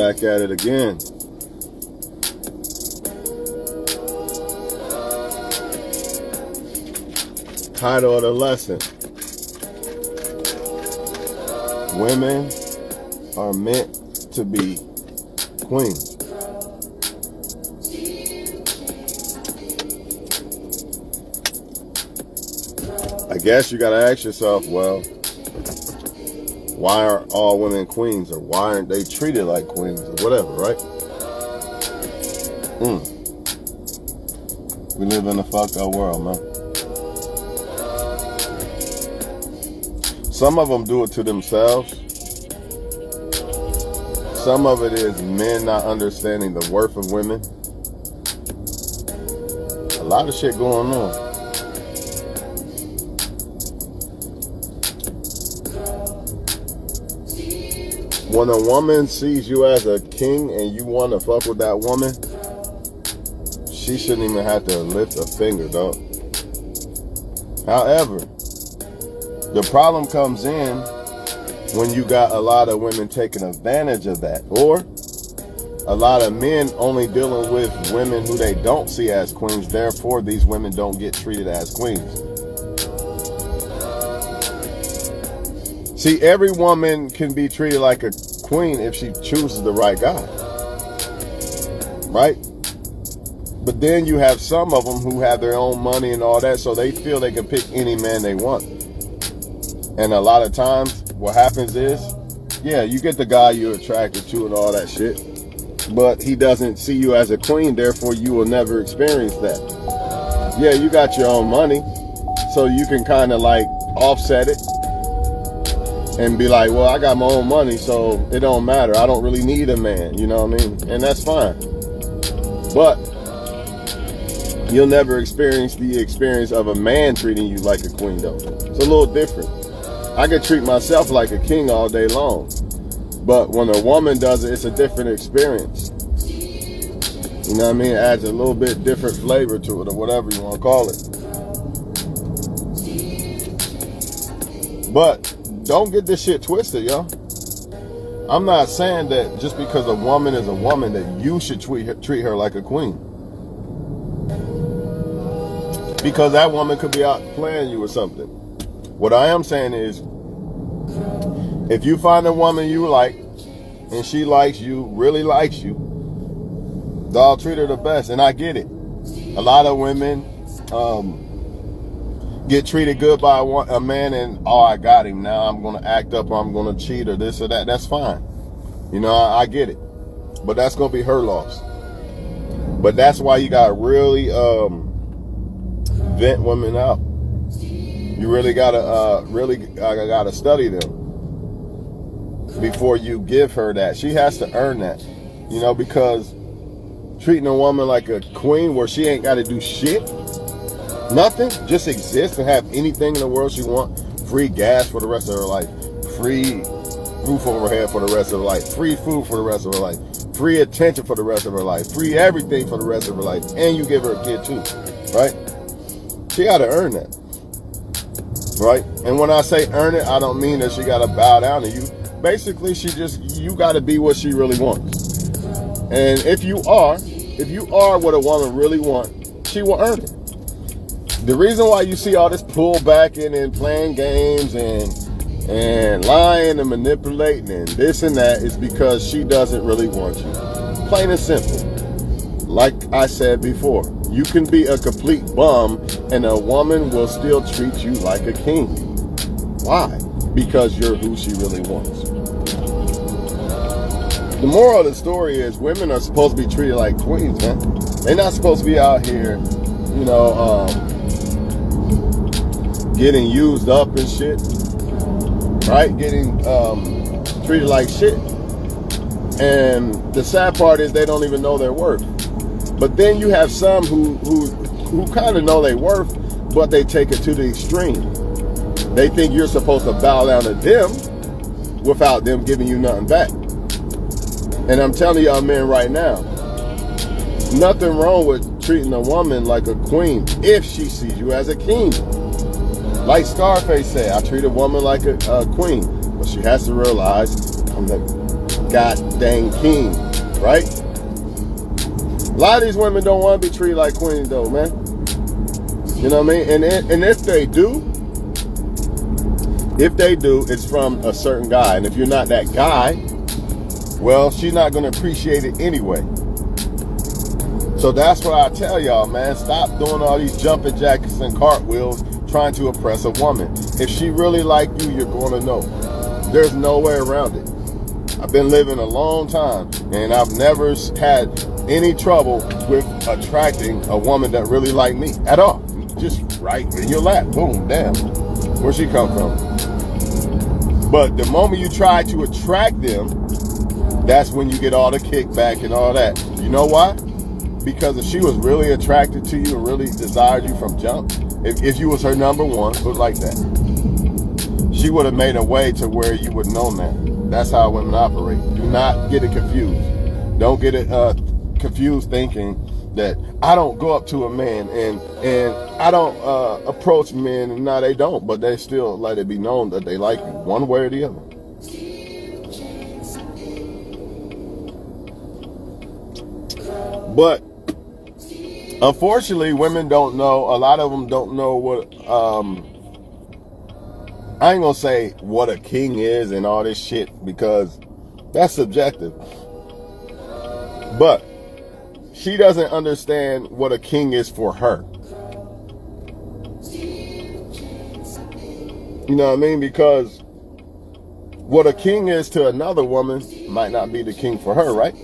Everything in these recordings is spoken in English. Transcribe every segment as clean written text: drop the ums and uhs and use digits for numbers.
back at it again. Title of the lesson: women are meant to be queens. I guess you gotta ask yourself, well, why aren't all women queens, or why aren't they treated like queens, or whatever, right? We live in a fucked up world, man. Some of them do it to themselves. Some of it is men not understanding the worth of women. A lot of shit going on. When a woman sees you as a king and you want to fuck with that woman, she shouldn't even have to lift a finger, dog. However, the problem comes in when you got a lot of women taking advantage of that, or a lot of men only dealing with women who they don't see as queens. Therefore, these women don't get treated as queens. See, every woman can be treated like a queen if she chooses the right guy, right? But then you have some of them who have their own money and all that, so they feel they can pick any man they want. And a lot of times what happens is, yeah, you get the guy you're attracted to and all that shit, but he doesn't see you as a queen, therefore you will never experience that. Yeah, you got your own money, so you can kind of like offset it and be like, well, I got my own money, so it don't matter. I don't really need a man, you know what I mean? And that's fine. But you'll never experience the experience of a man treating you like a queen, though. It's a little different. I could treat myself like a king all day long, but when a woman does it, it's a different experience. You know what I mean? It adds a little bit different flavor to it, or whatever you want to call it. But don't get this shit twisted, y'all. I'm not saying that just because a woman is a woman that you should treat her like a queen. Because that woman could be out playing you or something. What I am saying is, if you find a woman you like, and she likes you, really likes you, dog, treat her the best. And I get it. A lot of women get treated good by a man, and oh, I got him, now I'm going to act up, or I'm going to cheat, or this or that. That's fine. You know, I get it. But that's going to be her loss. But that's why you got to really vent women out. You really gotta study them before you give her that. She has to earn that, you know, because treating a woman like a queen where she ain't got to do shit, nothing, just exist and have anything in the world she wants, free gas for the rest of her life, free roof over her head for the rest of her life, free food for the rest of her life, free attention for the rest of her life, free everything for the rest of her life, and you give her a kid too, right? She got to earn that. Right? And when I say earn it, I don't mean that she got to bow down to you. Basically, you got to be what she really wants. And if you are what a woman really wants, she will earn it. The reason why you see all this pullbacking and playing games and lying and manipulating and this and that is because she doesn't really want you. Plain and simple. Like I said before, you can be a complete bum and a woman will still treat you like a king. Why? Because you're who she really wants. The moral of the story is women are supposed to be treated like queens, man. They're not supposed to be out here, you know, getting used up and shit, right? Getting treated like shit. And the sad part is they don't even know their worth. But then you have some who kind of know their worth, but they take it to the extreme. They think you're supposed to bow down to them without them giving you nothing back. And I'm telling y'all men right now, nothing wrong with treating a woman like a queen if she sees you as a king. Like Scarface said, I treat a woman like a queen, but she has to realize I'm the god dang king, right? A lot of these women don't want to be treated like queens though, man. You know what I mean? And if they do, it's from a certain guy. And if you're not that guy, well, she's not going to appreciate it anyway. So that's why I tell y'all, man, stop doing all these jumping jacks and cartwheels trying to impress a woman. If she really like you, you're going to know. There's no way around it. I've been living a long time, and I've never had any trouble with attracting a woman that really liked me at all. Just right in your lap. Boom, damn. Where'd she come from? But the moment you try to attract them, that's when you get all the kickback and all that. You know why? Because if she was really attracted to you and really desired you from jump, if you was her number one, put it like that, she would have made a way to where you would know that. That's how women operate. Do not get it confused. Don't get it confused thinking that I don't go up to a man and I don't approach men, and now they don't, but they still let it be known that they like you one way or the other. But unfortunately, women don't know. A lot of them don't know what. I ain't gonna say what a king is and all this shit because that's subjective. But she doesn't understand what a king is for her. You know what I mean? Because what a king is to another woman might not be the king for her, right?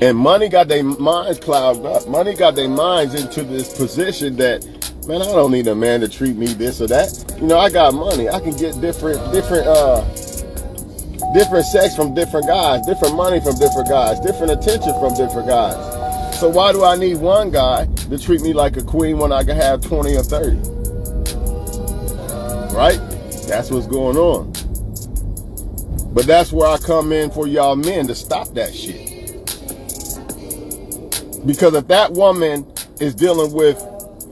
And money got their minds clouded up. Money got their minds into this position that, man, I don't need a man to treat me this or that. You know, I got money. I can get different sex from different guys, different money from different guys, different attention from different guys. So why do I need one guy to treat me like a queen when I can have 20 or 30? Right? That's what's going on. But that's where I come in for y'all men to stop that shit. Because if that woman is dealing with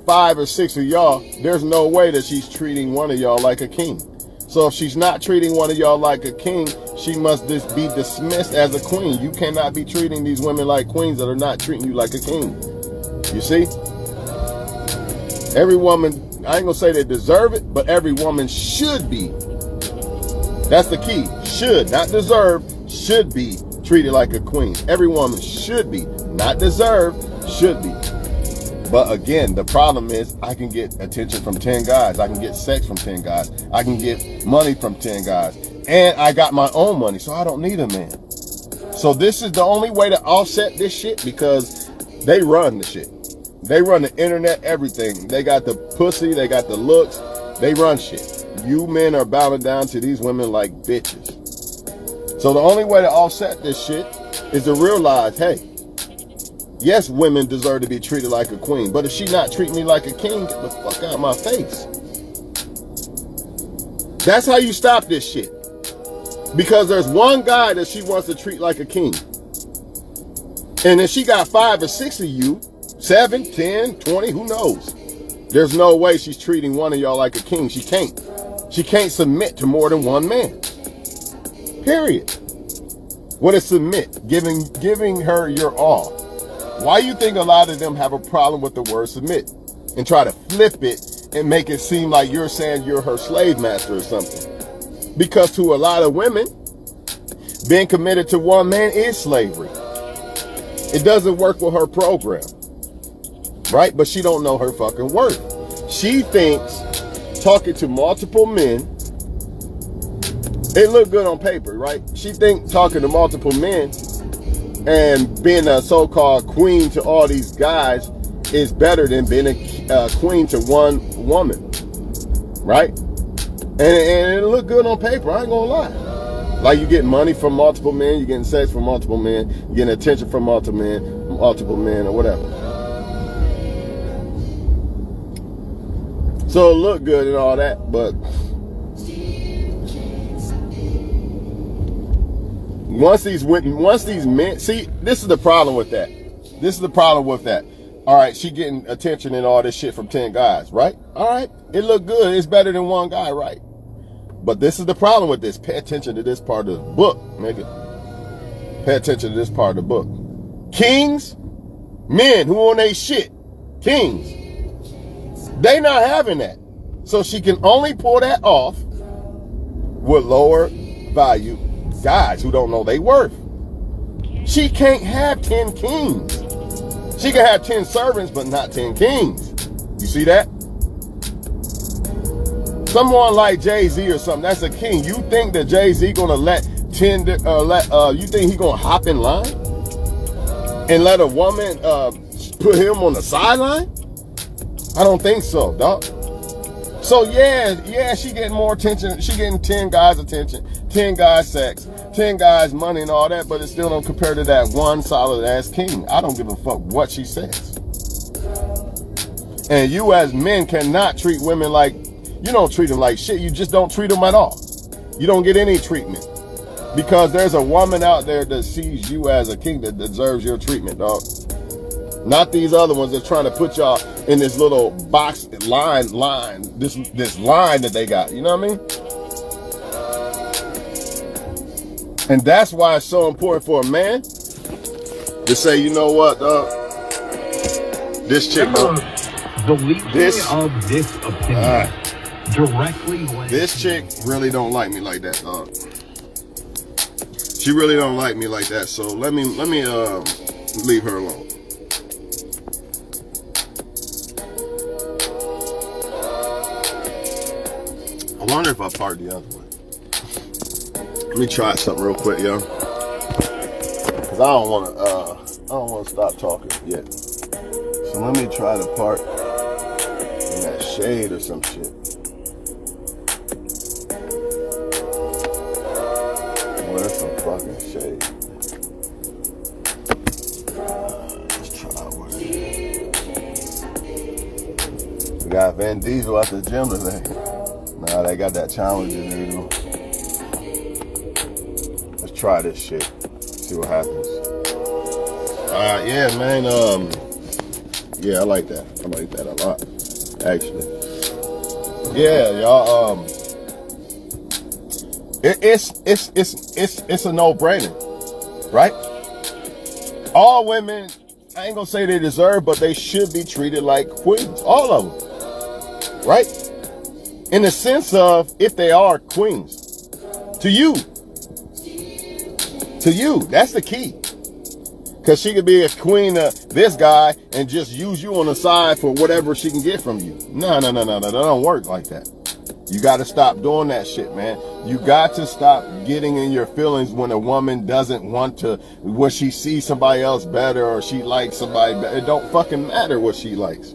5 or 6 of y'all, there's no way that she's treating one of y'all like a king. So if she's not treating one of y'all like a king, she must just be dismissed as a queen. You cannot be treating these women like queens that are not treating you like a king. You see? Every woman, I ain't gonna say they deserve it, but every woman should be. That's the key. Should, not deserve, should be treated like a queen. Every woman should be. Not deserve, should be. But again, the problem is I can get attention from 10 guys. I can get sex from 10 guys. I can get money from 10 guys. And I got my own money, so I don't need a man. So this is the only way to offset this shit because they run the shit. They run the internet, everything. They got the pussy, they got the looks, they run shit. You men are bowing down to these women like bitches. So the only way to offset this shit is to realize, hey, yes, women deserve to be treated like a queen, but if she not treating me like a king, get the fuck out of my face. That's how you stop this shit. Because there's one guy that she wants to treat like a king. And if she got 5 or 6 of you, 7, 10, 20, who knows? There's no way she's treating one of y'all like a king. She can't. She can't submit to more than one man. Period. What is submit? Giving her your all. Why you think a lot of them have a problem with the word submit and try to flip it and make it seem like you're saying you're her slave master or something? Because to a lot of women, being committed to one man is slavery. It doesn't work with her program, right? But she don't know her fucking worth. She thinks talking to multiple men, it look good on paper, right? She thinks talking to multiple men and being a so-called queen to all these guys is better than being a queen to one woman, right? And it look good on paper, I ain't gonna lie. Like you getting money from multiple men, you getting sex from multiple men, you getting attention from multiple men, or whatever. So it look good and all that, but once these men, see, this is the problem with that. All right, she getting attention and all this shit from 10 guys, right? All right, it look good. It's better than one guy, right? But this is the problem with this. Pay attention to this part of the book, nigga. Pay attention to this part of the book. Kings, men who on they shit, kings, they not having that. So she can only pull that off with lower value guys who don't know they worth. She can't have 10 kings. She can have 10 servants, but not 10 kings. You see that? Someone like Jay-Z or something, that's a king. You think that Jay-Z gonna let 10, you think he gonna hop in line? And let a woman put him on the sideline? I don't think so, dog. So yeah, she getting more attention. She getting 10 guys attention, 10 guys sex, 10 guys money and all that, but it still don't compare to that one solid ass king. I don't give a fuck what she says. And you as men cannot treat women like, you don't treat them like shit. You just don't treat them at all. You don't get any treatment. Because there's a woman out there that sees you as a king that deserves your treatment, dog. Not these other ones that's trying to put y'all in this little box line, this line that they got. You know what I mean? And that's why it's so important for a man to say, you know what, dog? This chick, the leaking of this opinion directly. This chick really don't like me like that, dog. She really don't like me like that. So let me leave her alone. I wonder if I parked the other way. Let me try something real quick, yo. Cause I don't wanna stop talking yet. So let me try to park in that shade or some shit. Well, that's some fucking shade. Let's try with it. We got Vin Diesel at the gym today. Nah, they got that challenger needle. Let's try this shit. See what happens. Yeah, man. Yeah, I like that. I like that a lot, actually. Yeah, y'all. It's a no-brainer, right? All women, I ain't gonna say they deserve, but they should be treated like queens. All of them, right? In the sense of, if they are queens, to you, that's the key. Because she could be a queen of this guy and just use you on the side for whatever she can get from you. No, that don't work like that. You got to stop doing that shit, man. You got to stop getting in your feelings when a woman doesn't want to, when she sees somebody else better or she likes somebody better. It don't fucking matter what she likes.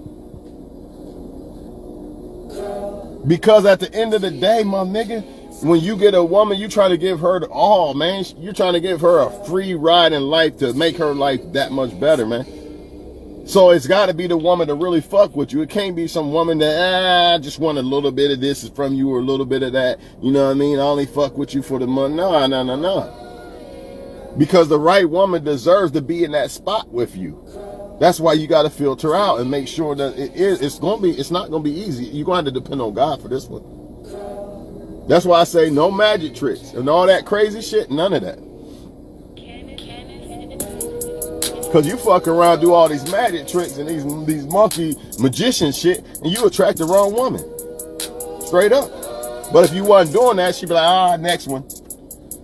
Because at the end of the day, my nigga, when you get a woman, you try to give her the all, man. You're trying to give her a free ride in life to make her life that much better, man. So it's got to be the woman to really fuck with you. It can't be some woman that, I just want a little bit of this from you or a little bit of that. You know what I mean? I only fuck with you for the money. No. Because the right woman deserves to be in that spot with you. That's why you got to filter out and make sure that it's not going to be easy. You're going to have to depend on God for this one. That's why I say no magic tricks and all that crazy shit. None of that. Because you fuck around, do all these magic tricks and these monkey magician shit, and you attract the wrong woman. Straight up. But if you wasn't doing that, she'd be like, next one.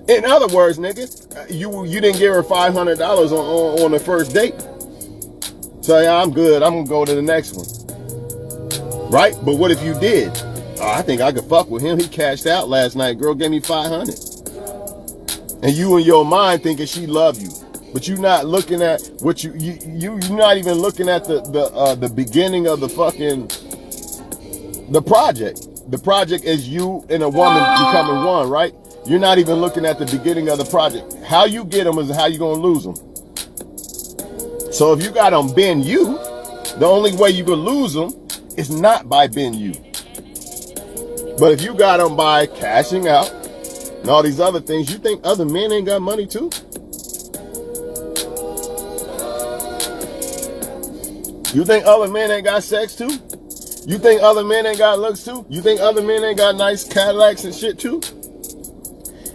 In other words, nigga, you didn't give her $500 on the first date. So yeah, I'm good. I'm going to go to the next one. Right? But what if you did? I think I could fuck with him. He cashed out last night. Girl gave me $500. And you in your mind thinking she love you. But you're not looking at what you're not even looking at the beginning of the project. The project is you and a woman becoming one, right? You're not even looking at the beginning of the project. How you get them is how you going to lose them. So if you got them bend you, the only way you can lose them is not by bend you. But if you got them by cashing out and all these other things, you think other men ain't got money too? You think other men ain't got sex too? You think other men ain't got looks too? You think other men ain't got nice Cadillacs and shit too?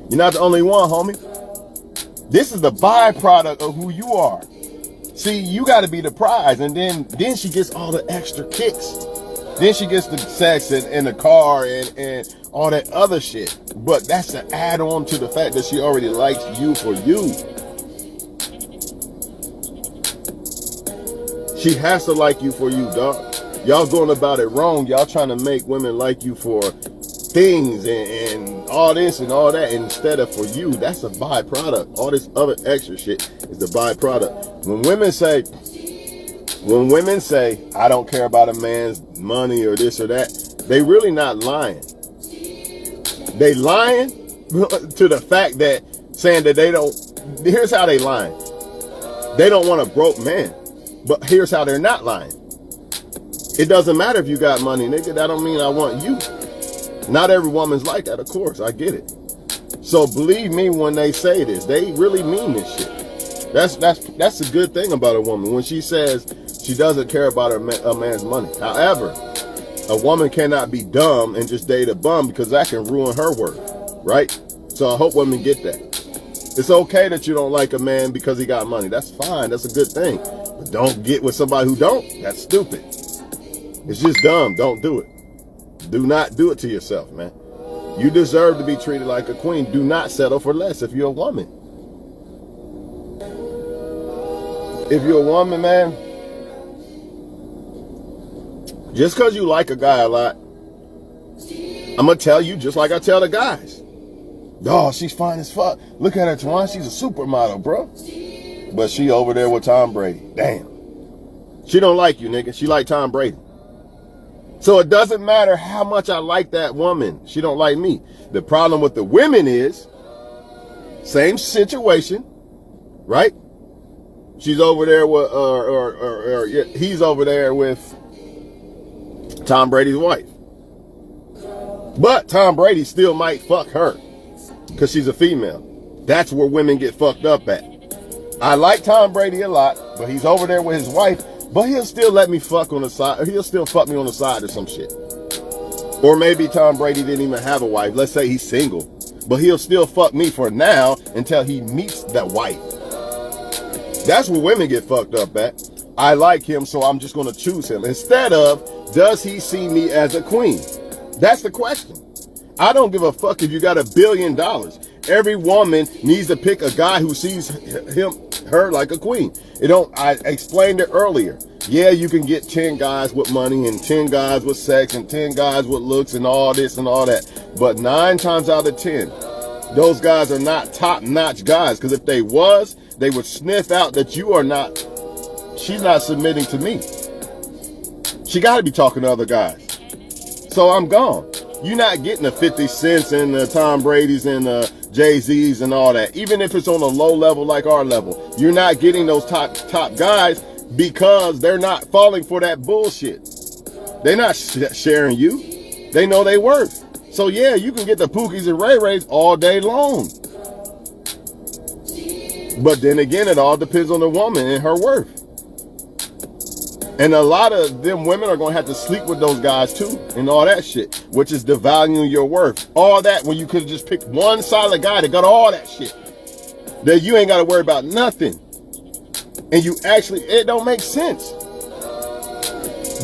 You're not the only one, homie. This is the byproduct of who you are. See, you got to be the prize, and then she gets all the extra kicks. Then she gets the sex and the car and all that other shit. But that's an add-on to the fact that she already likes you for you. She has to like you for you, dog. Y'all going about it wrong. Y'all trying to make women like you for things and all this and all that instead of for you. That's a byproduct. All this other extra shit is the byproduct. When women say, I don't care about a man's money or this or that, they really not lying. They lying to the fact that saying that they don't, here's how they lying. They don't want a broke man. But here's how they're not lying. It doesn't matter if you got money, nigga. That don't mean I want you. Not every woman's like that, of course. I get it. So believe me when they say this. They really mean this shit. That's a good thing about a woman. When she says she doesn't care about a man's money. However, a woman cannot be dumb and just date a bum because that can ruin her worth. Right? So I hope women get that. It's okay that you don't like a man because he got money. That's fine. That's a good thing. But don't get with somebody who don't. That's stupid. It's just dumb. Don't do it. Do not do it to yourself, man. You deserve to be treated like a queen. Do not settle for less if you're a woman. If you're a woman, man, just because you like a guy a lot, I'm going to tell you just like I tell the guys. Oh, she's fine as fuck. Look at her, Twan. She's a supermodel, bro. But she over there with Tom Brady. Damn. She don't like you, nigga. She like Tom Brady. So it doesn't matter how much I like that woman. She don't like me. The problem with the women is, same situation, right? She's over there with, he's over there with Tom Brady's wife. But Tom Brady still might fuck her because she's a female. That's where women get fucked up at. I like Tom Brady a lot, but he's over there with his wife, but he'll still let me fuck on the side, or he'll still fuck me on the side or some shit. Or maybe Tom Brady didn't even have a wife. Let's say he's single, but he'll still fuck me for now until he meets that wife. That's where women get fucked up at. I like him, so I'm just going to choose him. Instead of, does he see me as a queen? That's the question. I don't give a fuck if you got $1 billion. Every woman needs to pick a guy who sees her like a queen. I explained it earlier. Yeah, you can get 10 guys with money and 10 guys with sex and 10 guys with looks and all this and all that. But 9 times out of 10, those guys are not top-notch guys. Because if they was, they would sniff out that you are not, she's not submitting to me. She got to be talking to other guys. So I'm gone. You're not getting the 50 Cents and the Tom Brady's and the Jay-Z's and all that. Even if it's on a low level like our level, you're not getting those top guys because they're not falling for that bullshit. They're not sharing you. They know they worth. So yeah, you can get the Pookies and Ray Rays all day long. But then again, it all depends on the woman and her worth. And a lot of them women are going to have to sleep with those guys too and all that shit, which is devaluing your worth. All that when you could have just picked one solid guy that got all that shit. That you ain't got to worry about nothing. And you actually, it don't make sense.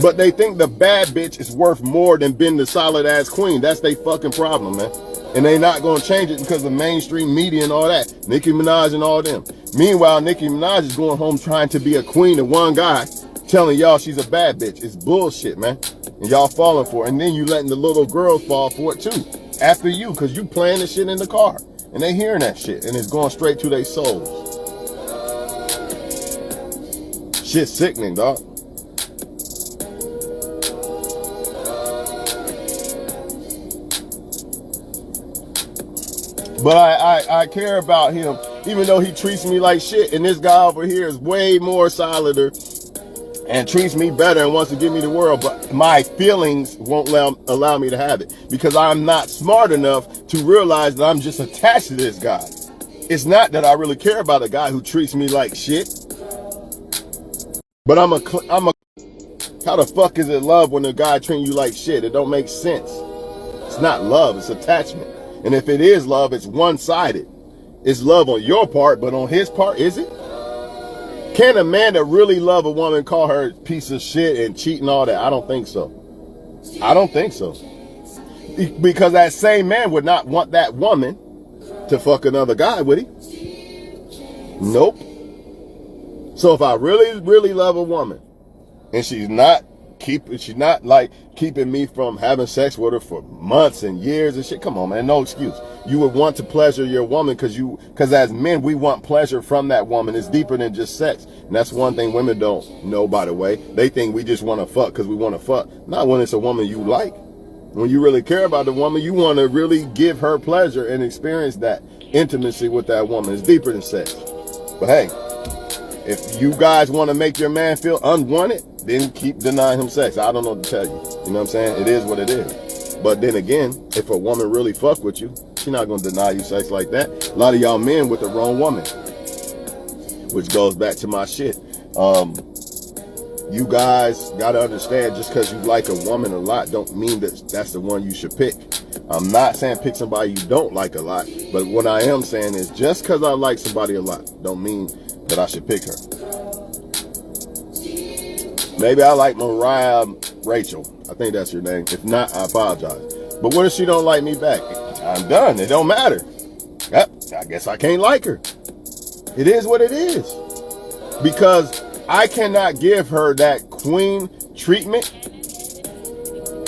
But they think the bad bitch is worth more than being the solid ass queen. That's their fucking problem, man. And they not going to change it because of mainstream media and all that. Nicki Minaj and all them. Meanwhile, Nicki Minaj is going home trying to be a queen to one guy, telling y'all she's a bad bitch. It's bullshit, man. And y'all falling for it. And then you letting the little girls fall for it too. After you, because you playing this shit in the car. And they hearing that shit. And it's going straight to their souls. Shit's sickening, dog. But I care about him, even though he treats me like shit. And this guy over here is way more solider and treats me better and wants to give me the world. But my feelings won't allow me to have it because I'm not smart enough to realize that I'm just attached to this guy. It's not that I really care about a guy who treats me like shit. But I'm a How the fuck is it love when a guy treating you like shit? It don't make sense. It's not love, it's attachment. And if it is love, it's one-sided. It's love on your part, but on his part, is it? Can a man that really love a woman call her a piece of shit and cheat and all that? I don't think so. I don't think so. Because that same man would not want that woman to fuck another guy, would he? Nope. So if I really, really love a woman and she's not like keeping me from having sex with her for months and years and shit, come on, man, no excuse. You would want to pleasure your woman because as men, we want pleasure from that woman. It's deeper than just sex. And that's one thing women don't know, by the way. They think we just want to fuck because we want to fuck. Not when it's a woman you like. When you really care about the woman, you want to really give her pleasure and experience that intimacy with that woman. It's deeper than sex. But hey, if you guys want to make your man feel unwanted, then keep denying him sex. I don't know what to tell you. You know what I'm saying? It is what it is. But then again, if a woman really fuck with you, she's not going to deny you sex like that. A lot of y'all men with the wrong woman. Which goes back to my shit. You guys got to understand, just because you like a woman a lot don't mean that that's the one you should pick. I'm not saying pick somebody you don't like a lot, but what I am saying is just because I like somebody a lot don't mean that I should pick her. Maybe I like Mariah Rachel. I think that's your name. If not, I apologize. But what if she don't like me back? I'm done. It don't matter. Yep, I guess I can't like her. It is what it is. Because I cannot give her that queen treatment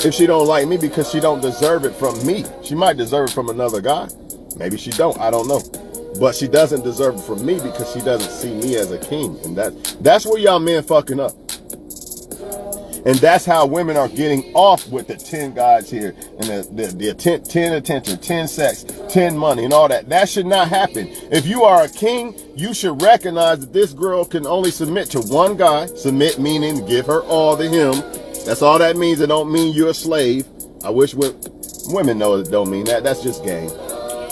if she don't like me, because she don't deserve it from me. She might deserve it from another guy. Maybe she don't. I don't know. But she doesn't deserve it from me because she doesn't see me as a king. And that's where y'all men fucking up. And that's how women are getting off with the 10 guys here and the 10 attention, 10 sex, 10 money and all that. That should not happen. If you are a king, you should recognize that this girl can only submit to one guy. Submit meaning give her all to him. That's all that means. It don't mean you're a slave. I wish women know it don't mean that. That's just game.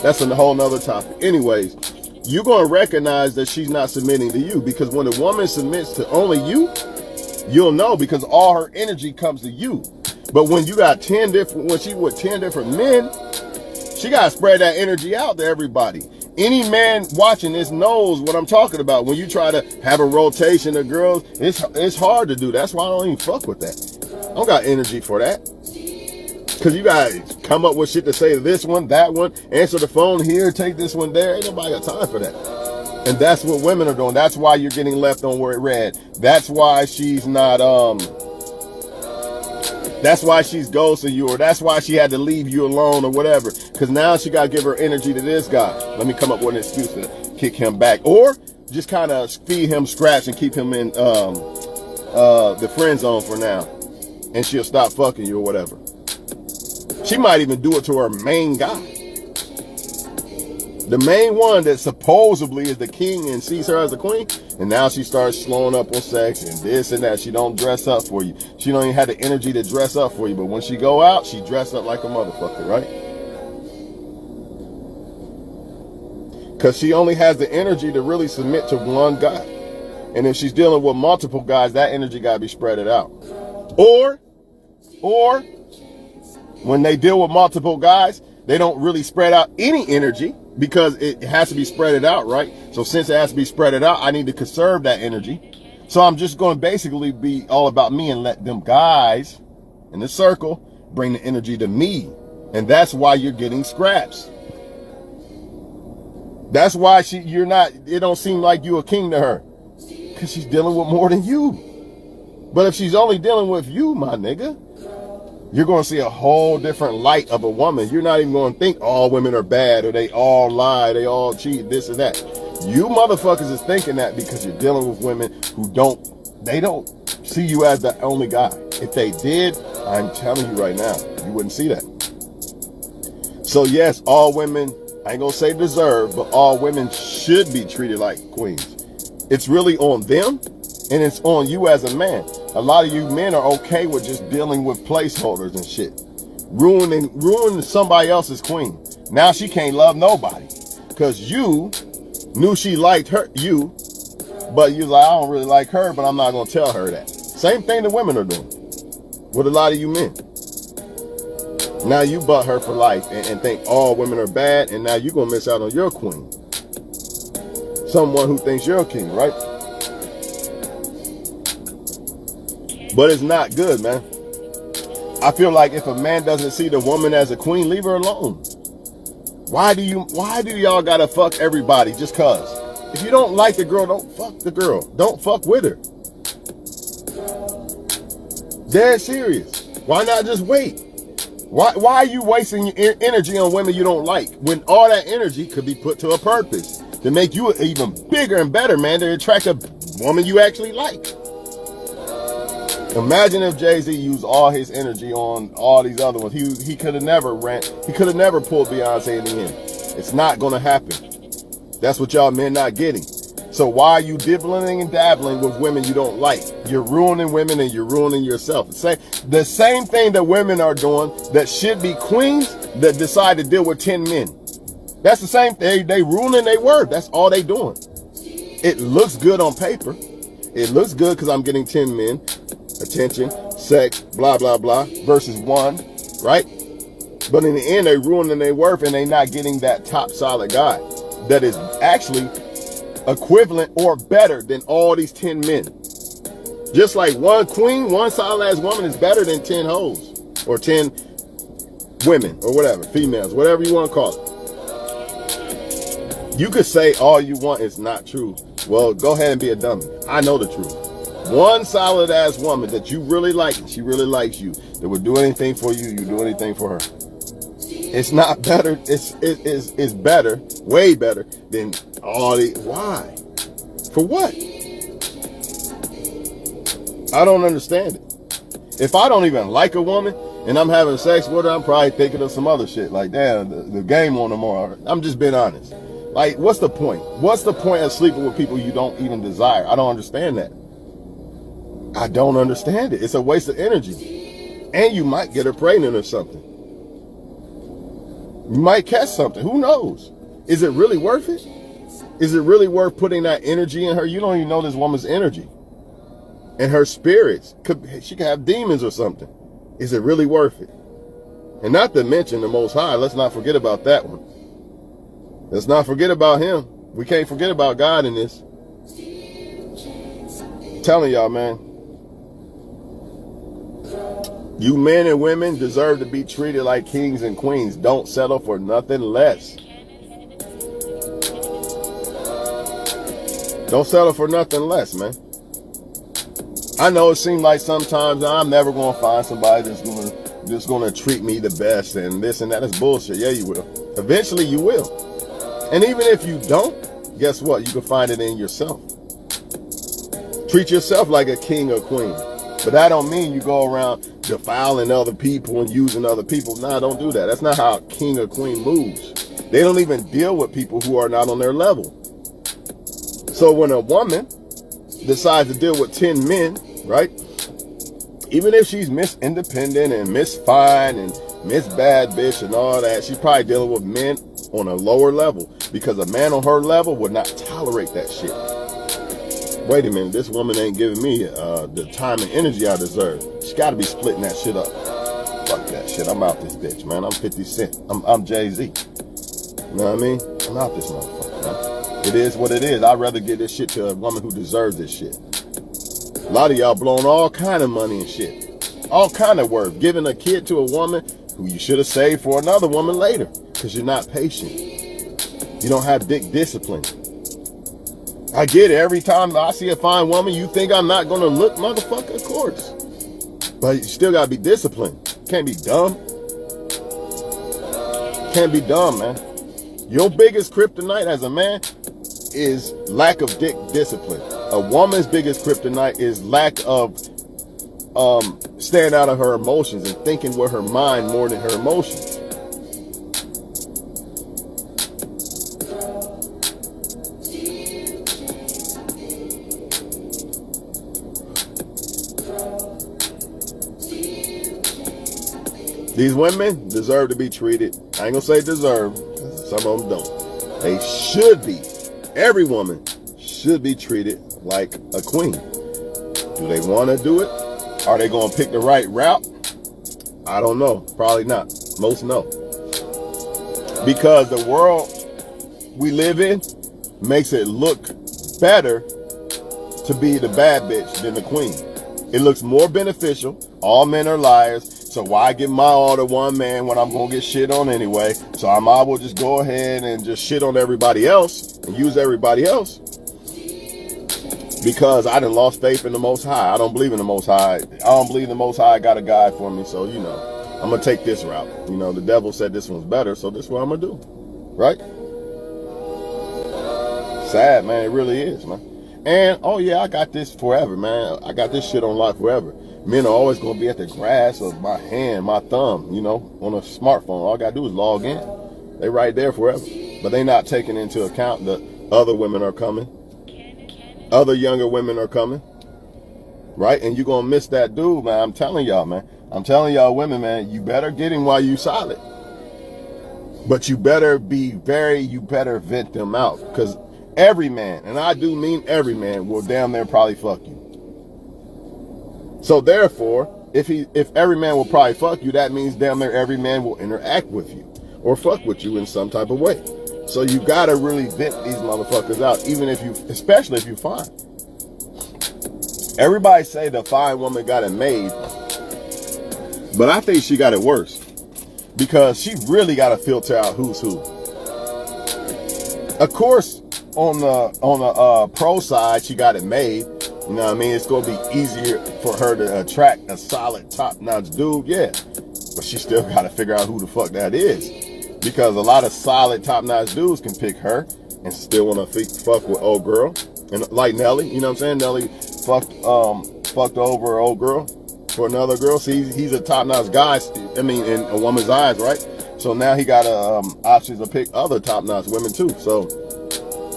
That's a whole nother topic. Anyways, you're going to recognize that she's not submitting to you, because when a woman submits to only you, you'll know, because all her energy comes to you. But when you got 10 different, when she with 10 different men, she got to spread that energy out to everybody. Any man watching this knows what I'm talking about. When you try to have a rotation of girls, it's hard to do. That's why I don't even fuck with that. I don't got energy for that. Because you got to come up with shit to say to this one, that one, answer the phone here, take this one there. Ain't nobody got time for that. And that's what women are doing. That's why you're getting left on red. That's why she's not, that's why she's ghosting you, or that's why she had to leave you alone or whatever. Because now she got to give her energy to this guy. Let me come up with an excuse to kick him back. Or just kind of feed him scraps and keep him in the friend zone for now. And she'll stop fucking you or whatever. She might even do it to her main guy. The main one that supposedly is the king and sees her as a queen, and now she starts slowing up on sex and this and that. She don't dress up for you. She don't even have the energy to dress up for you. But when she go out, she dress up like a motherfucker, right? Because she only has the energy to really submit to one guy. And if she's dealing with multiple guys, that energy got to be spread out. Or when they deal with multiple guys, they don't really spread out any energy, because it has to be spread out, right? So since it has to be spread out, I need to conserve that energy. So I'm just going to basically be all about me and let them guys in the circle bring the energy to me. And that's why you're getting scraps. That's why it don't seem like you a king to her, because she's dealing with more than you. But if she's only dealing with you, my nigga, you're going to see a whole different light of a woman. You're not even going to think all women are bad, or they all lie, they all cheat, this and that. You motherfuckers is thinking that because you're dealing with women who don't see you as the only guy. If they did, I'm telling you right now, you wouldn't see that. So yes, all women, I ain't going to say deserve, but all women should be treated like queens. It's really on them, and it's on you as a man. A lot of you men are okay with just dealing with placeholders and shit. Ruining somebody else's queen. Now she can't love nobody. Because you knew she liked you, but you're like, I don't really like her, but I'm not going to tell her that. Same thing the women are doing. with a lot of you men. Now you butt her for life and think all women are bad, and now you're going to miss out on your queen. Someone who thinks you're a king, right? But it's not good, man. I feel like if a man doesn't see the woman as a queen, leave her alone. Why do y'all gotta fuck everybody just cause? If you don't like the girl, don't fuck the girl. Don't fuck with her. Dead serious. Why not just wait? Why are you wasting your energy on women you don't like when all that energy could be put to a purpose to make you even bigger and better, man, to attract a woman you actually like? Imagine if Jay-Z used all his energy on all these other ones. He could have never pulled Beyonce in the end. It's not gonna happen. That's what y'all men not getting. So why are you dibbling and dabbling with women you don't like? You're ruining women and you're ruining yourself. The same thing that women are doing that should be queens that decide to deal with 10 men. That's the same thing. They ruining their worth. That's all they doing. It looks good on paper. It looks good because I'm getting 10 men. Attention, sex, blah, blah, blah, versus one, right? But in the end, they ruining their worth and they not getting that top solid guy that is actually equivalent or better than all these 10 men. Just like one queen, one solid ass woman is better than 10 hoes or 10 women or whatever, females, whatever you want to call it. You could say all you want is not true. Well, go ahead and be a dummy. I know the truth. One solid ass woman that you really like, she really likes you, that would do anything for you, you do anything for her. It's not better, it's better, way better than all the, why? For what? I don't understand it. If I don't even like a woman and I'm having sex with her, I'm probably thinking of some other shit, like damn, the game on tomorrow. I'm just being honest. Like, what's the point? What's the point of sleeping with people you don't even desire? I don't understand that. I don't understand it. It's a waste of energy. And you might get her pregnant or something. You might catch something. Who knows? Is it really worth it? Is it really worth putting that energy in her? You don't even know this woman's energy. And her spirits. She could have demons or something. Is it really worth it? And not to mention the Most High. Let's not forget about that one. Let's not forget about him. We can't forget about God in this. I'm telling y'all, man. You men and women deserve to be treated like kings and queens. Don't settle for nothing less. Don't settle for nothing less, man. I know it seems like sometimes I'm never going to find somebody that's going to treat me the best and this and that. That's bullshit. Yeah, you will. Eventually you will. And even if you don't, guess what? You can find it in yourself. Treat yourself like a king or queen. But that don't mean you go around defiling other people and using other people. Nah, don't do that. That's not how a king or queen moves. They don't even deal with people who are not on their level. So when a woman decides to deal with 10 men, right? Even if she's Miss Independent and Miss Fine and Miss Bad Bitch and all that, she's probably dealing with men on a lower level because a man on her level would not tolerate that shit. Wait a minute, this woman ain't giving me the time and energy I deserve. She got to be splitting that shit up. Fuck that shit. I'm out this bitch, man. I'm 50 Cent. I'm Jay-Z. You know what I mean? I'm out this motherfucker, man. It is what it is. I'd rather give this shit to a woman who deserves this shit. A lot of y'all blowing all kind of money and shit. All kind of worth. Giving a kid to a woman who you should have saved for another woman later because you're not patient. You don't have dick discipline. I get it. Every time I see a fine woman, you think I'm not going to look, motherfucker? Of course. But you still got to be disciplined. Can't be dumb. Can't be dumb, man. Your biggest kryptonite as a man is lack of dick discipline. A woman's biggest kryptonite is lack of staying out of her emotions and thinking with her mind more than her emotions. These women deserve to be treated. I ain't gonna say deserve. Some of them don't. They should be. Every woman should be treated like a queen. Do they want to do it? Are they going to pick the right route? I don't know. Probably not. Most no. Because the world we live in makes it look better to be the bad bitch than the queen. It looks more beneficial. All men are liars. So why give my all to one man when I'm going to get shit on anyway? So I might as well just go ahead and just shit on everybody else and use everybody else. Because I done lost faith in the Most High. I don't believe in the Most High. I don't believe the Most High got a guide for me. So, you know, I'm going to take this route. You know, the devil said this one's better. So this is what I'm going to do. Right? Sad, man. It really is, man. And, oh yeah, I got this forever, man. I got this shit on lock forever. Men are always going to be at the grass of my hand, my thumb, you know, on a smartphone. All I got to do is log in. They right there forever. But they not taking into account that other women are coming. Other younger women are coming. Right? And you're going to miss that dude, man. I'm telling y'all, man. I'm telling y'all women, man, you better get him while you solid. But you better you better vent them out. Because every man, and I do mean every man, will damn near probably fuck you. So therefore, if every man will probably fuck you, that means damn near every man will interact with you or fuck with you in some type of way. So you gotta really vent these motherfuckers out, especially if you fine. Everybody say the fine woman got it made, but I think she got it worse because she really got to filter out who's who. Of course, on the pro side, she got it made. You know what I mean? It's going to be easier for her to attract a solid, top-notch dude, yeah. But she still got to figure out who the fuck that is. Because a lot of solid, top-notch dudes can pick her and still want to fuck with old girl. And like Nelly, you know what I'm saying? Nelly fucked over old girl for another girl. See, he's a top-notch guy, I mean, in a woman's eyes, right? So now he got options to pick other top-notch women too. So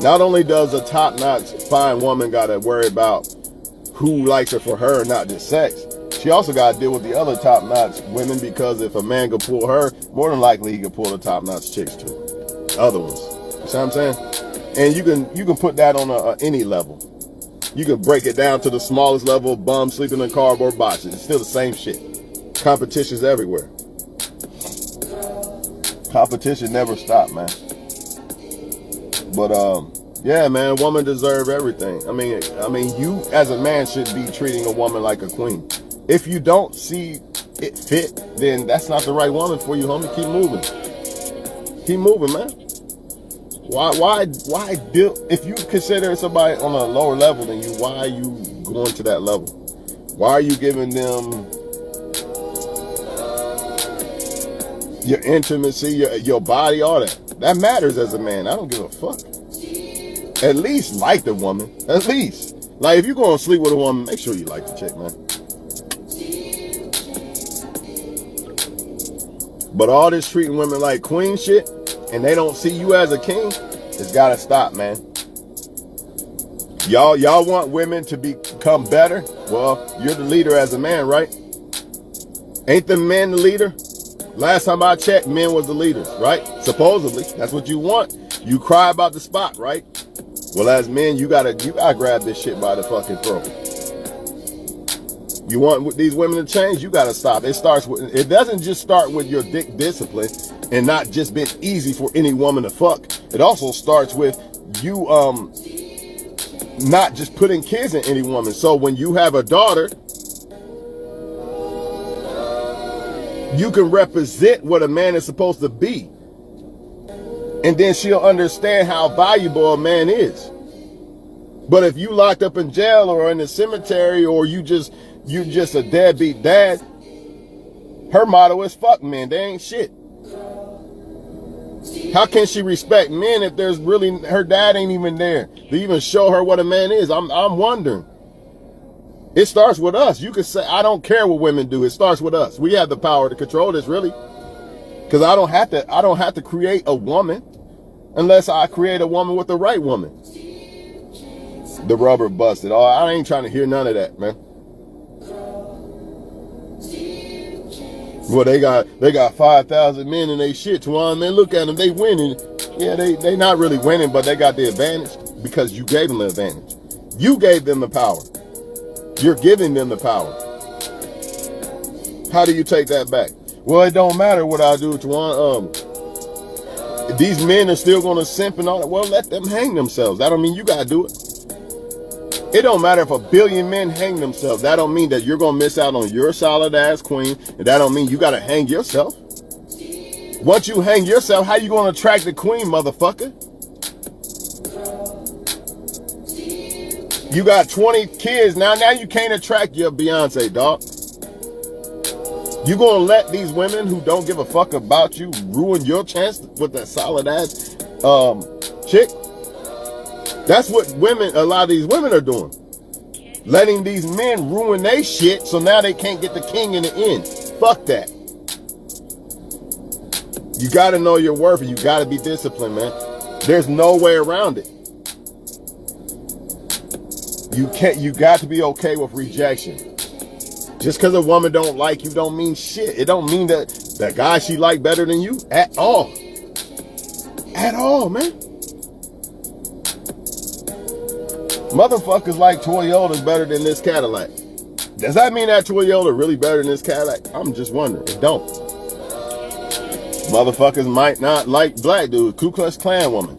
not only does a top-notch fine woman got to worry about who likes her for her, not just sex, she also got to deal with the other top-notch women, because if a man could pull her, more than likely he could pull the top-notch chicks too. Other ones. You see what I'm saying? And you can put that on any level. You can break it down to the smallest level, bum sleeping in cardboard boxes. It's still the same shit. Competition's everywhere. Competition never stops, man. But yeah, man, a woman deserves everything. I mean, you as a man should be treating a woman like a queen. If you don't see it fit, then that's not the right woman for you, homie. Keep moving. Keep moving, man. Why deal? If you consider somebody on a lower level than you, why are you going to that level? Why are you giving them your intimacy, your body, all that? That matters as a man. I don't give a fuck. At least like the woman. At least. Like, if you're going to sleep with a woman, make sure you like the chick, man. But all this treating women like queen shit, and they don't see you as a king, it's gotta stop, man. Y'all want women to become better? Well, you're the leader as a man, right? Ain't the men the leader? Last time I checked, men was the leaders, right? Supposedly, that's what you want. You cry about the spot, right? Well, as men, you gotta grab this shit by the fucking throat. You want these women to change, you gotta stop. It doesn't just start with your dick discipline and not just being easy for any woman to fuck. It also starts with you not just putting kids in any woman. So when you have a daughter, you can represent what a man is supposed to be. And then she'll understand how valuable a man is. But if you locked up in jail or in the cemetery, or you just a deadbeat dad, her motto is fuck men, they ain't shit. How can she respect men if there's really, her dad ain't even there to even show her what a man is? I'm wondering. It starts with us. You can say, I don't care what women do. It starts with us. We have the power to control this, really. Because I don't have to create a woman unless I create a woman with the right woman. The rubber busted. Oh, I ain't trying to hear none of that, man. Well, they got 5,000 men in they shit, Twan, man. Look at them, they winning. Yeah, they not really winning, but they got the advantage because you gave them the advantage. You gave them the power. You're giving them the power. How do you take that back? Well, it don't matter what I do, Juwan. These men are still gonna simp and all that. Well, let them hang themselves. That don't mean you gotta do it. It don't matter if 1 billion men hang themselves. That don't mean that you're gonna miss out on your solid ass queen, and that don't mean you gotta hang yourself. Once you hang yourself, how you gonna attract the queen, motherfucker? You got 20 kids now you can't attract your Beyonce, dog. You gonna let these women who don't give a fuck about you ruin your chance with that solid ass chick? That's what a lot of these women are doing. Letting these men ruin their shit so now they can't get the king in the end. Fuck that. You gotta know your worth and you gotta be disciplined, man. There's no way around it. You got to be okay with rejection. Just because a woman don't like you don't mean shit. It don't mean that that guy she like better than you at all. At all, man. Motherfuckers like Toyota's better than this Cadillac. Does that mean that Toyota really better than this Cadillac? I'm just wondering. It don't. Motherfuckers might not like black dudes, Ku Klux Klan woman.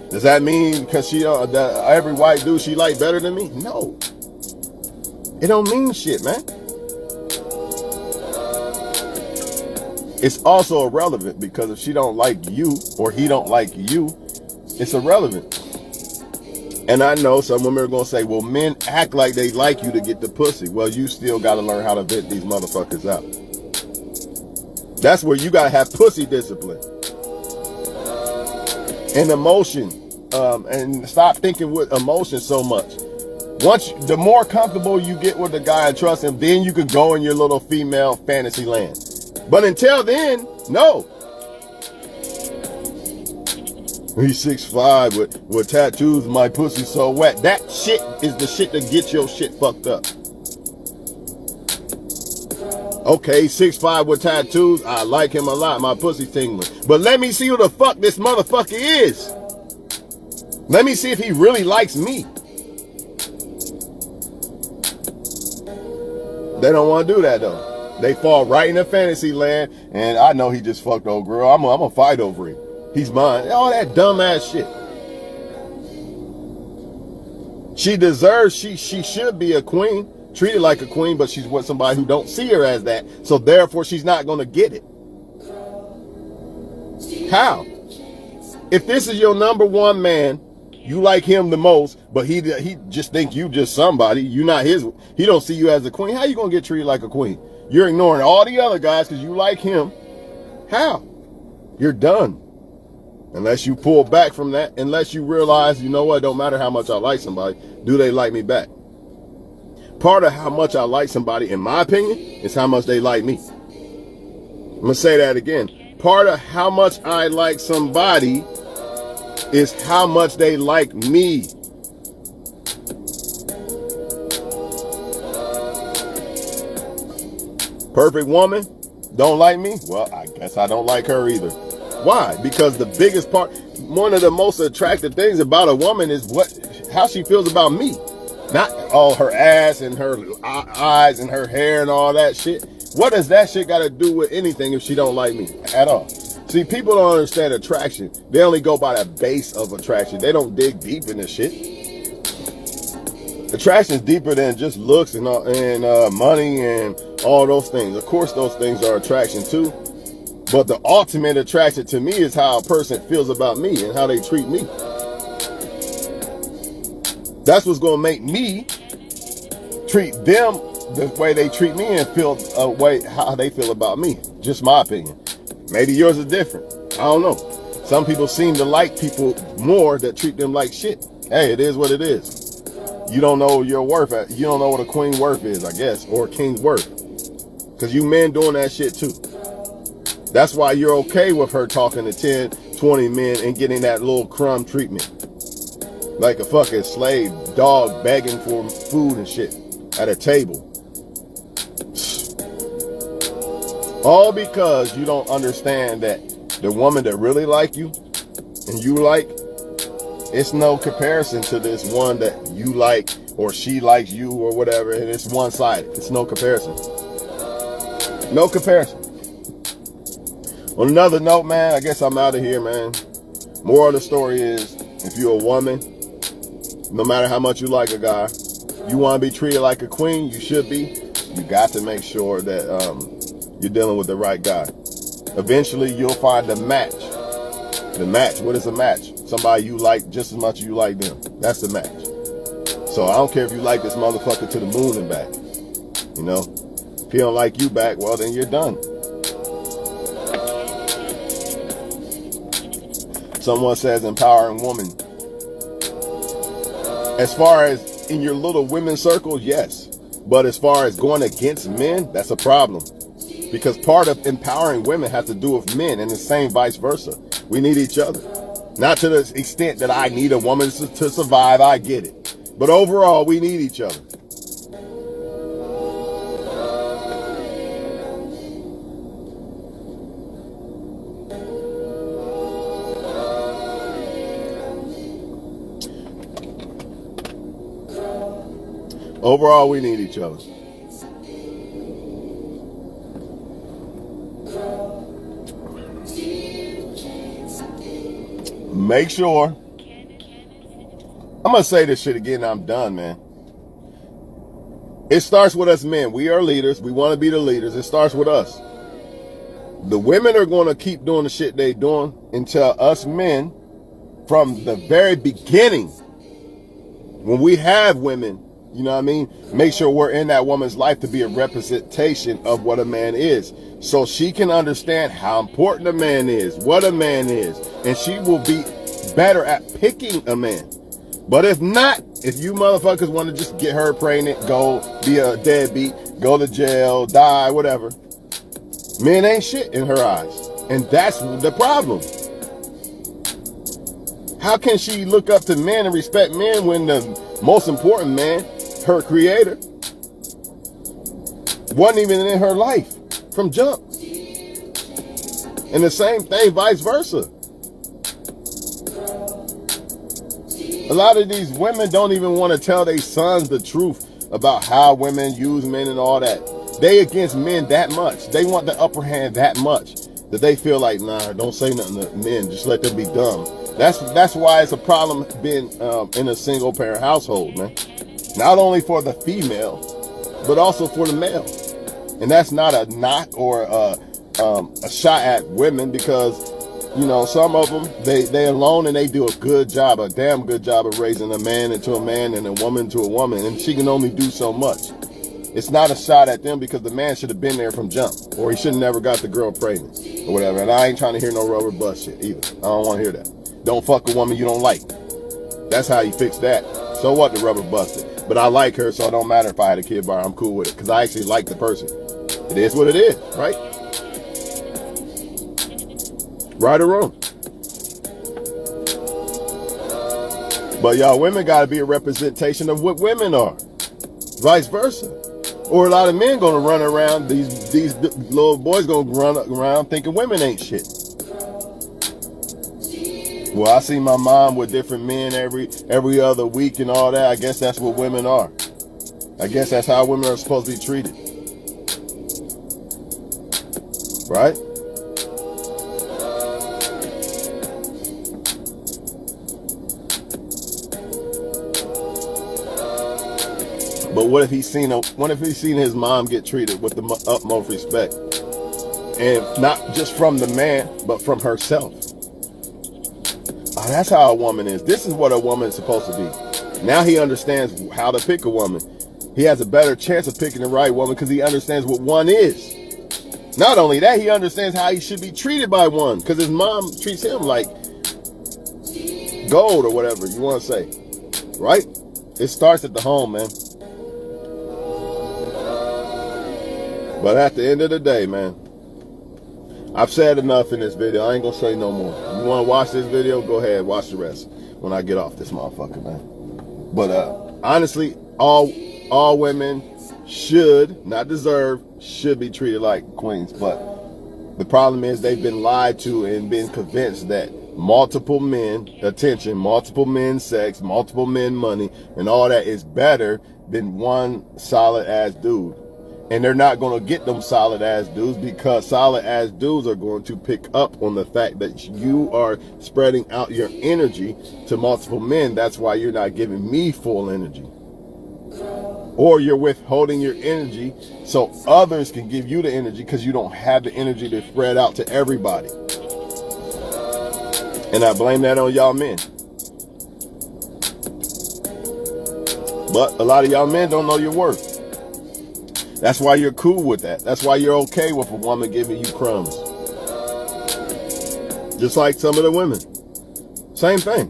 Does that mean because that every white dude she like better than me? No. It don't mean shit, man. It's also irrelevant because if she don't like you or he don't like you, it's irrelevant. And I know some women are going to say, well, men act like they like you to get the pussy. Well, you still got to learn how to vet these motherfuckers out. That's where you got to have pussy discipline. And emotion. And stop thinking with emotion so much. The more comfortable you get with the guy and trust him, then you can go in your little female fantasy land. But until then, no. He's 6'5" with tattoos, my pussy so wet. That shit is the shit that gets your shit fucked up. Okay, 6'5" with tattoos, I like him a lot, my pussy tingling. But let me see who the fuck this motherfucker is. Let me see if he really likes me. They don't want to do that though. They fall right into fantasy land, and I know he just fucked old girl. I'm gonna fight over him. He's mine. All that dumbass shit. She deserves, she should be a queen, treated like a queen, but she's with somebody who don't see her as that, so therefore she's not gonna get it. How? If this is your number one man, you like him the most, but he just think you just somebody, you not his, he don't see you as a queen, how you gonna get treated like a queen? You're ignoring all the other guys because you like him. How? You're done. Unless you pull back from that, unless you realize, you know what, it don't matter how much I like somebody, do they like me back? Part of how much I like somebody, in my opinion, is how much they like me. I'm going to say that again. Part of how much I like somebody is how much they like me. Perfect woman, don't like me? Well, I guess I don't like her either. Why? Because the biggest part, one of the most attractive things about a woman is how she feels about me. Not all her ass and her eyes and her hair and all that shit. What does that shit got to do with anything if she don't like me at all? See, people don't understand attraction. They only go by the base of attraction. They don't dig deep in this shit. Attraction is deeper than just looks and money and all those things. Of course, those things are attraction too. But the ultimate attraction to me is how a person feels about me and how they treat me. That's what's going to make me treat them the way they treat me and feel a way how they feel about me. Just my opinion. Maybe yours is different. I don't know. Some people seem to like people more that treat them like shit. Hey, it is what it is. You don't know your worth. You don't know what a queen worth is, I guess, or a king's worth. Because you men doing that shit too. That's why you're okay with her talking to 10, 20 men and getting that little crumb treatment. Like a fucking slave dog begging for food and shit at a table. All because you don't understand that the woman that really like you and you like, it's no comparison to this one that you like or she likes you or whatever, and it's one-sided. It's no comparison. No comparison. On another note, man, I guess I'm out of here, man. Moral of the story is, if you're a woman, no matter how much you like a guy, you want to be treated like a queen, you should be. You got to make sure that you're dealing with the right guy. Eventually, you'll find the match. The match, what is a match? Somebody you like just as much as you like them. That's the match. So I don't care if you like this motherfucker to the moon and back. You know? If he don't like you back, well, then you're done. Someone says empowering woman. As far as in your little women's circle, yes. But as far as going against men, that's a problem. Because part of empowering women has to do with men, and the same vice versa. We need each other. Not to the extent that I need a woman to survive, I get it. But overall, we need each other. Overall, we need each other. Make sure. I'm going to say this shit again. I'm done, man. It starts with us men. We are leaders. We want to be the leaders. It starts with us. The women are going to keep doing the shit they doing until us men, from the very beginning, when we have women, you know what I mean? Make sure we're in that woman's life to be a representation of what a man is. So she can understand how important a man is, what a man is. And she will be better at picking a man. But if not, if you motherfuckers want to just get her pregnant, go be a deadbeat, go to jail, die, whatever. Men ain't shit in her eyes. And that's the problem. How can she look up to men and respect men when the most important man, her creator, wasn't even in her life from jump? And the same thing, vice versa. A lot of these women don't even want to tell their sons the truth about how women use men and all that. They against men that much. They want the upper hand that much that they feel like, nah, don't say nothing to men. Just let them be dumb. That's why it's a problem being in a single parent household, man. Not only for the female, but also for the male. And that's not a knock or a shot at women, because, you know, some of them, they alone and they do a good job, a damn good job of raising a man into a man and a woman to a woman. And she can only do so much. It's not a shot at them, because the man should have been there from jump, or he should have never got the girl pregnant or whatever. And I ain't trying to hear no rubber bust shit either. I don't want to hear that. Don't fuck a woman you don't like. That's how you fix that. So what, the rubber busted? But I like her, so it don't matter if I had a kid by her. I'm cool with it, because I actually like the person. It is what it is, right? Right or wrong. But y'all women got to be a representation of what women are. Vice versa. Or a lot of men going to run around, these little boys going to run around thinking women ain't shit. Well, I see my mom with different men every other week and all that. I guess that's what women are. I guess that's how women are supposed to be treated. Right? But what if he's seen his mom get treated with the utmost respect? And not just from the man, but from herself. Oh, that's how a woman is. This is what a woman is supposed to be. Now he understands how to pick a woman. He has a better chance of picking the right woman because he understands what one is. Not only that, he understands how he should be treated by one, because his mom treats him like gold or whatever you want to say. Right? It starts at the home, man. But at the end of the day, man, I've said enough in this video. I ain't gonna say no more. You wanna watch this video? Go ahead, watch the rest when I get off this motherfucker, man. But honestly, all women should, not deserve, should be treated like queens. But the problem is they've been lied to and been convinced that multiple men attention, multiple men sex, multiple men money, and all that is better than one solid ass dude. And they're not going to get them solid ass dudes, because solid ass dudes are going to pick up on the fact that you are spreading out your energy to multiple men. That's why you're not giving me full energy. Or you're withholding your energy so others can give you the energy, because you don't have the energy to spread out to everybody. And I blame that on y'all men. But a lot of y'all men don't know your worth. That's why you're cool with that. That's why you're okay with a woman giving you crumbs. Just like some of the women. Same thing.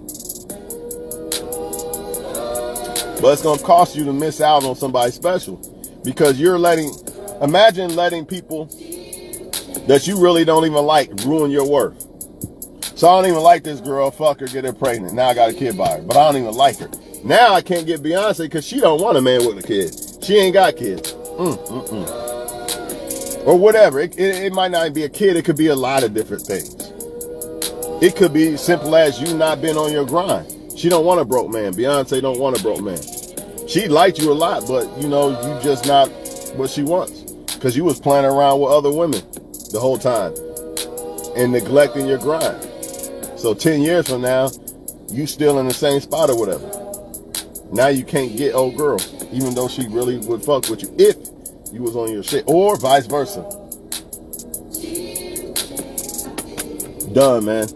But it's going to cost you to miss out on somebody special, because you're imagine letting people that you really don't even like ruin your worth. So I don't even like this girl, fuck her, get her pregnant. Now I got a kid by her, but I don't even like her. Now I can't get Beyonce because she don't want a man with a kid. She ain't got kids. Or whatever. It might not be a kid. It could be a lot of different things. It could be simple as you not been on your grind. She don't want a broke man. Beyonce don't want a broke man. She liked you a lot, but you know, you just not what she wants, because you was playing around with other women the whole time and neglecting your grind. So 10 years from now, you still in the same spot or whatever. Now you can't get old girl, even though she really would fuck with you if you was on your shit, or vice versa. Done, man.